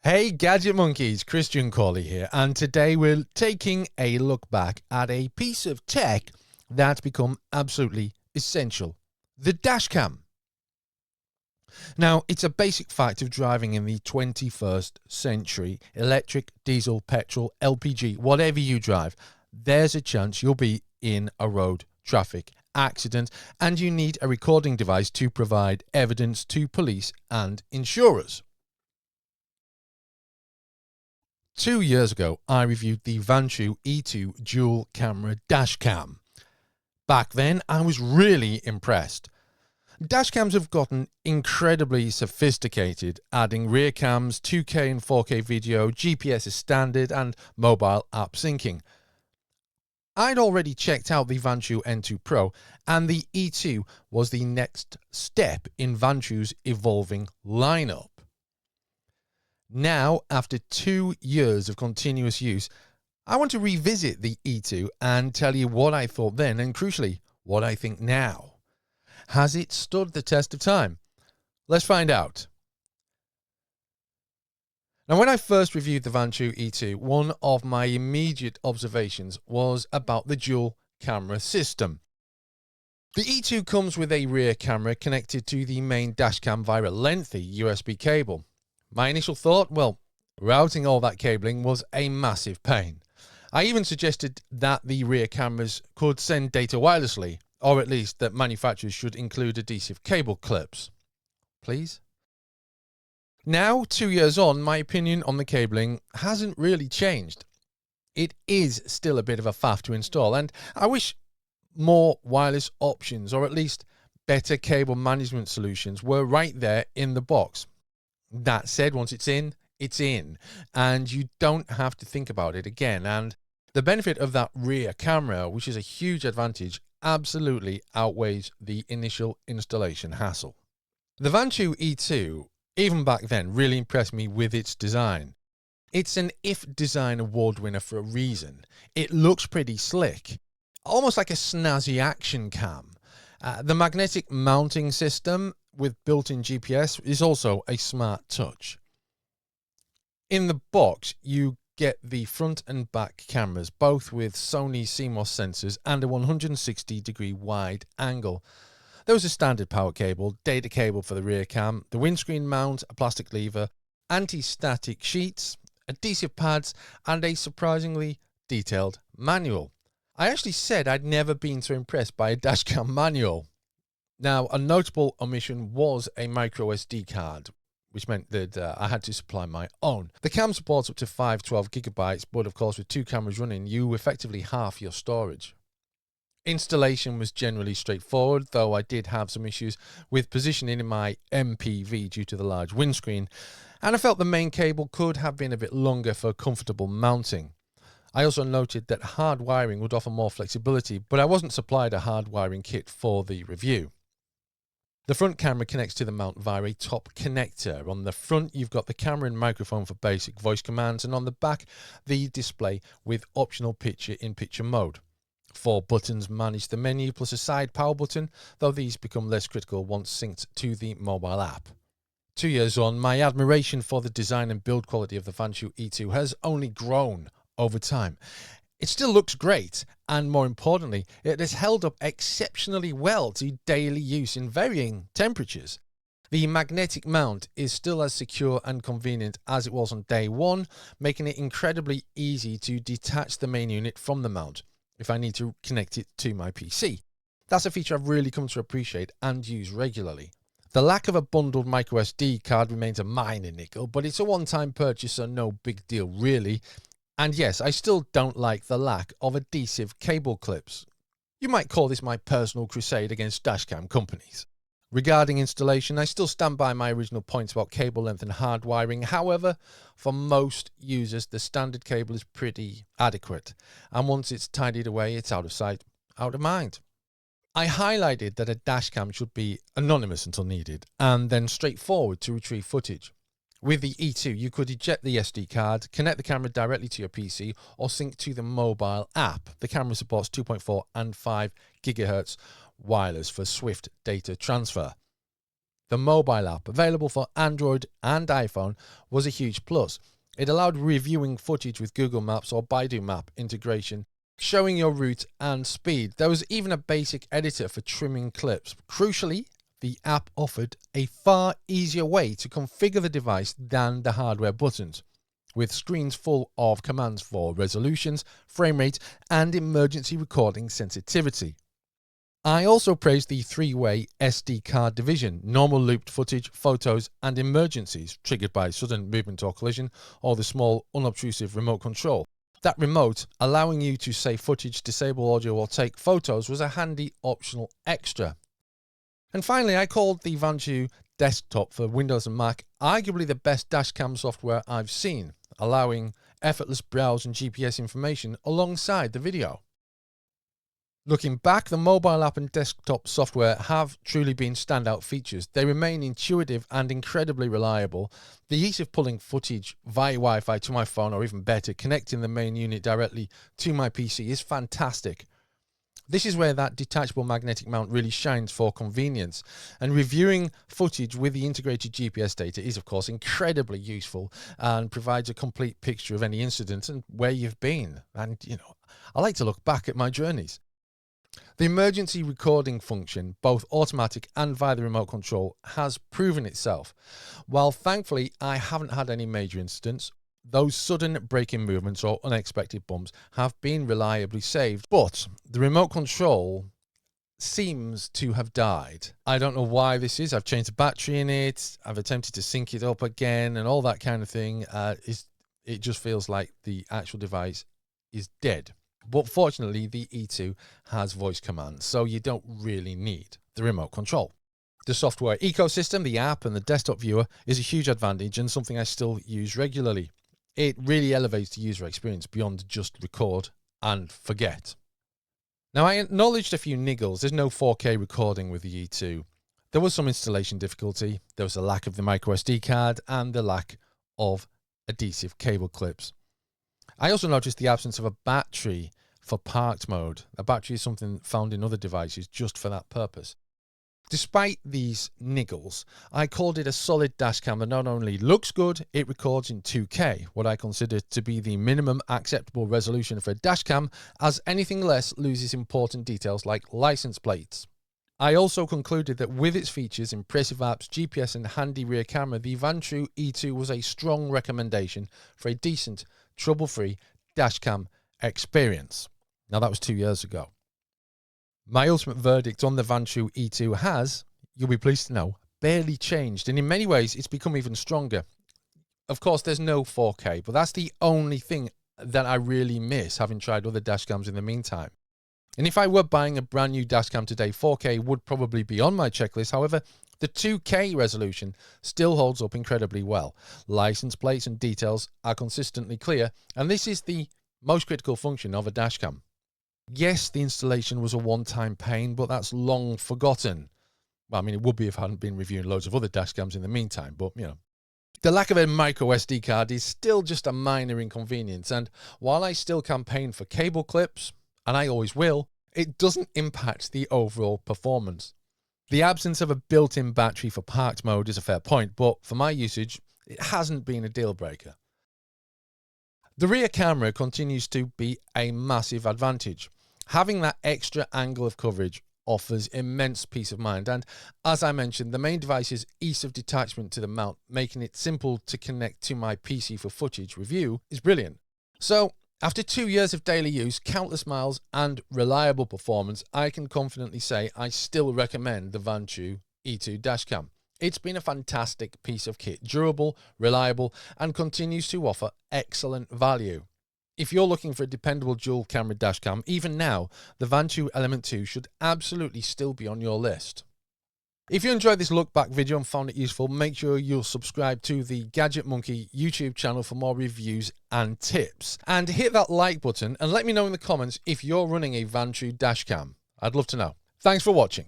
Hey Gadget Monkeys, Christian Corley here, and today we're taking a look back at a piece of tech that's become absolutely essential, the Dashcam. Now, it's a basic fact of driving in the 21st century, electric, diesel, petrol, LPG, whatever you drive, there's a chance you'll be in a road traffic accident and you need a recording device to provide evidence to police and insurers. 2 years ago, I reviewed the Vantrue E2 dual camera dashcam. Back then, I was really impressed. Dashcams have gotten incredibly sophisticated, adding rear cams, 2K and 4K video, GPS is standard, and mobile app syncing. I'd already checked out the Vantrue N2 Pro, and the E2 was the next step in Vantrue's evolving lineup. Now, after 2 years of continuous use, I want to revisit the E2 and tell you what I thought then and, crucially, what I think now. Has it stood the test of time? Let's find out. Now, when I first reviewed the Vantrue E2, one of my immediate observations was about the dual camera system. The E2 comes with a rear camera connected to the main dashcam via a lengthy USB cable. My initial thought, well, routing all that cabling was a massive pain. I even suggested that the rear cameras could send data wirelessly, or at least that manufacturers should include adhesive cable clips. Please? Now, 2 years on, my opinion on the cabling hasn't really changed. It is still a bit of a faff to install, and I wish more wireless options, or at least better cable management solutions, were right there in the box. That said, once it's in, and you don't have to think about it again. And the benefit of that rear camera, which is a huge advantage, absolutely outweighs the initial installation hassle. The Vantrue E2, even back then, really impressed me with its design. It's an IF Design Award winner for a reason. It looks pretty slick, almost like a snazzy action cam. The magnetic mounting system with built-in GPS is also a smart touch. In the box, you get the front and back cameras, both with Sony CMOS sensors and a 160-degree wide angle. There was a standard power cable, data cable for the rear cam, the windscreen mount, a plastic lever, anti-static sheets, adhesive pads, and a surprisingly detailed manual. I actually said I'd never been so impressed by a dashcam manual. Now, a notable omission was a micro SD card, which meant that I had to supply my own. The cam supports up to 512 gigabytes, but of course with two cameras running, you effectively half your storage. Installation was generally straightforward, though I did have some issues with positioning in my MPV due to the large windscreen, and I felt the main cable could have been a bit longer for comfortable mounting. I also noted that hard wiring would offer more flexibility, but I wasn't supplied a hard wiring kit for the review. The front camera connects to the mount via a top connector. On the front, you've got the camera and microphone for basic voice commands, and on the back, the display with optional picture-in-picture mode. 4 buttons manage the menu, plus a side power button, though these become less critical once synced to the mobile app. 2 years on, my admiration for the design and build quality of the Vantrue E2 has only grown over time. It still looks great, and more importantly, it has held up exceptionally well to daily use in varying temperatures. The magnetic mount is still as secure and convenient as it was on day one, making it incredibly easy to detach the main unit from the mount if I need to connect it to my PC. That's a feature I've really come to appreciate and use regularly. The lack of a bundled microSD card remains a minor nickel, but it's a one-time purchase, so no big deal really. And yes, I still don't like the lack of adhesive cable clips. You might call this my personal crusade against dashcam companies. Regarding installation, I still stand by my original points about cable length and hard wiring. However, for most users, the standard cable is pretty adequate. And once it's tidied away, it's out of sight, out of mind. I highlighted that a dashcam should be anonymous until needed, and then straightforward to retrieve footage. With the E2, you could eject the SD card, connect the camera directly to your PC, or sync to the mobile app. The camera supports 2.4 and 5 GHz wireless for swift data transfer. The mobile app, available for Android and iPhone, was a huge plus. It allowed reviewing footage with Google Maps or Baidu Map integration, showing your route and speed. There was even a basic editor for trimming clips. Crucially, the app offered a far easier way to configure the device than the hardware buttons, with screens full of commands for resolutions, frame rate, and emergency recording sensitivity. I also praised the three-way SD card division: normal looped footage, photos, and emergencies triggered by sudden movement or collision, or the small unobtrusive remote control. That remote, allowing you to save footage, disable audio, or take photos, was a handy optional extra. And finally, I called the Vantrue Desktop for Windows and Mac arguably the best dashcam software I've seen, allowing effortless browse and GPS information alongside the video. Looking back, the mobile app and desktop software have truly been standout features. They remain intuitive and incredibly reliable. The ease of pulling footage via Wi-Fi to my phone, or even better, connecting the main unit directly to my PC, is fantastic. This is where that detachable magnetic mount really shines for convenience. And reviewing footage with the integrated GPS data is, of course, incredibly useful and provides a complete picture of any incident and where you've been. And, I like to look back at my journeys. The emergency recording function, both automatic and via the remote control, has proven itself. While thankfully I haven't had any major incidents, those sudden braking movements or unexpected bumps have been reliably saved. But the remote control seems to have died. I don't know why this is. I've changed the battery in it. I've attempted to sync it up again and all that kind of thing. It just feels like the actual device is dead. But fortunately, the E2 has voice commands, so you don't really need the remote control. The software ecosystem, the app and the desktop viewer, is a huge advantage and something I still use regularly. It really elevates the user experience beyond just record and forget. Now, I acknowledged a few niggles. There's no 4K recording with the E2. There was some installation difficulty. There was a lack of the microSD card and the lack of adhesive cable clips. I also noticed the absence of a battery for parked mode. A battery is something found in other devices just for that purpose. Despite these niggles, I called it a solid dashcam that not only looks good, it records in 2K, what I consider to be the minimum acceptable resolution for a dashcam, as anything less loses important details like license plates. I also concluded that with its features, impressive apps, GPS and handy rear camera, the Vantrue E2 was a strong recommendation for a decent, trouble-free dashcam experience. Now, that was 2 years ago. My ultimate verdict on the Vantrue E2 has, you'll be pleased to know, barely changed, and in many ways it's become even stronger. Of course, there's no 4K, but that's the only thing that I really miss, having tried other dashcams in the meantime. And if I were buying a brand new dashcam today, 4K would probably be on my checklist. However, the 2K resolution still holds up incredibly well. License plates and details are consistently clear, and this is the most critical function of a dashcam. Yes, the installation was a one-time pain, but that's long forgotten. Well, I mean, it would be if I hadn't been reviewing loads of other dashcams in the meantime, but, The lack of a micro SD card is still just a minor inconvenience, and while I still campaign for cable clips, and I always will, it doesn't impact the overall performance. The absence of a built-in battery for parked mode is a fair point, but for my usage, it hasn't been a deal breaker. The rear camera continues to be a massive advantage. Having that extra angle of coverage offers immense peace of mind, and as I mentioned, the main device's ease of detachment to the mount, making it simple to connect to my PC for footage review, is brilliant. So, after 2 years of daily use, countless miles and reliable performance, I can confidently say I still recommend the Vantrue E2 dashcam. It's been a fantastic piece of kit, durable, reliable, and continues to offer excellent value. If you're looking for a dependable dual camera dashcam, even now, the Vantrue Element 2 should absolutely still be on your list. If you enjoyed this look back video and found it useful, make sure you'll subscribe to the Gadget Monkey YouTube channel for more reviews and tips. And hit that like button and let me know in the comments if you're running a Vantrue dashcam. I'd love to know. Thanks for watching.